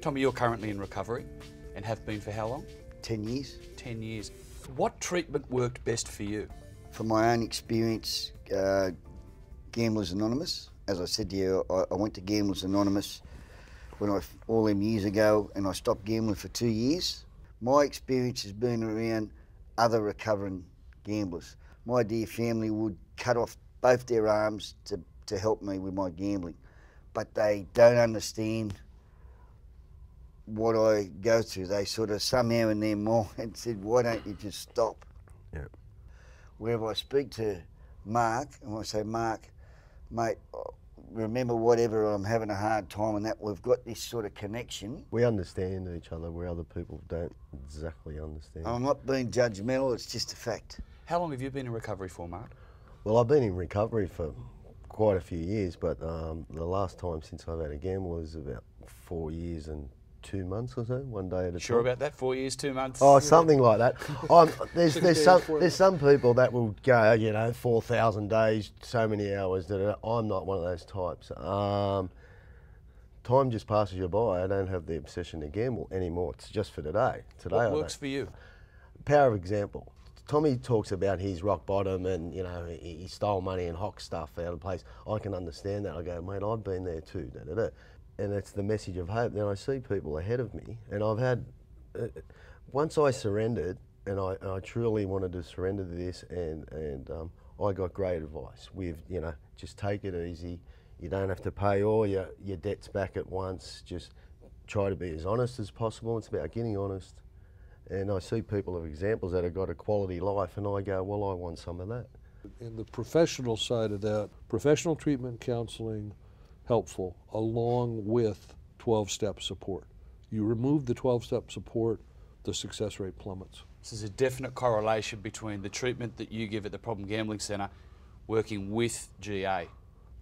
Tommy, you're currently in recovery and have been for how long? 10 years. 10 years. What treatment worked best for you? From my own experience, Gamblers Anonymous. As I said to you, I went to Gamblers Anonymous all them years ago, and I stopped gambling for 2 years. My experience has been around other recovering gamblers. My dear family would cut off both their arms to help me with my gambling, but they don't understand what I go through. They sort of somehow in their mind said, why don't you just stop? Yep. Wherever I speak to Mark, and I say, Mark, mate, remember whatever, I'm having a hard time and that, we've got this sort of connection. We understand each other where other people don't exactly understand. I'm not being judgmental, it's just a fact. How long have you been in recovery for, Mark? Well, I've been in recovery for quite a few years, but the last time since I've had a gamble was about 4 years and 2 months or so, one day at a time. Sure about that? 4 years, 2 months? Oh, something like that. There's some people that will go, you know, 4,000 days, so many hours. I'm not one of those types. Time just passes you by. I don't have the obsession to gamble anymore. It's just for today. What works for you? Power of example. Tommy talks about his rock bottom and, you know, he stole money and hocked stuff out of the place. I can understand that. I go, mate, I've been there too. And it's the message of hope. Then I see people ahead of me, and I've had, once I surrendered, and I truly wanted to surrender to this, and I got great advice with, you know, just take it easy. You don't have to pay all your debts back at once. Just try to be as honest as possible. It's about getting honest. And I see people of examples that have got a quality life, and I go, well, I want some of that. In the professional side of that, professional treatment counseling, helpful, along with 12-step support. You remove the 12-step support, the success rate plummets. So there's a definite correlation between the treatment that you give at the Problem Gambling Centre working with GA.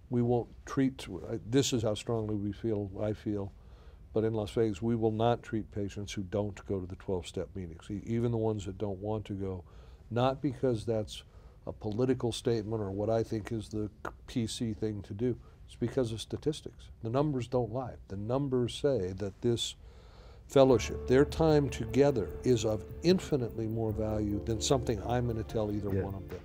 We won't treat, this is how strongly I feel, but in Las Vegas, we will not treat patients who don't go to the 12-step meetings, even the ones that don't want to go, not because that's a political statement or what I think is the PC thing to do. It's because of statistics. The numbers don't lie. The numbers say that this fellowship, their time together, is of infinitely more value than something I'm going to tell either one of them.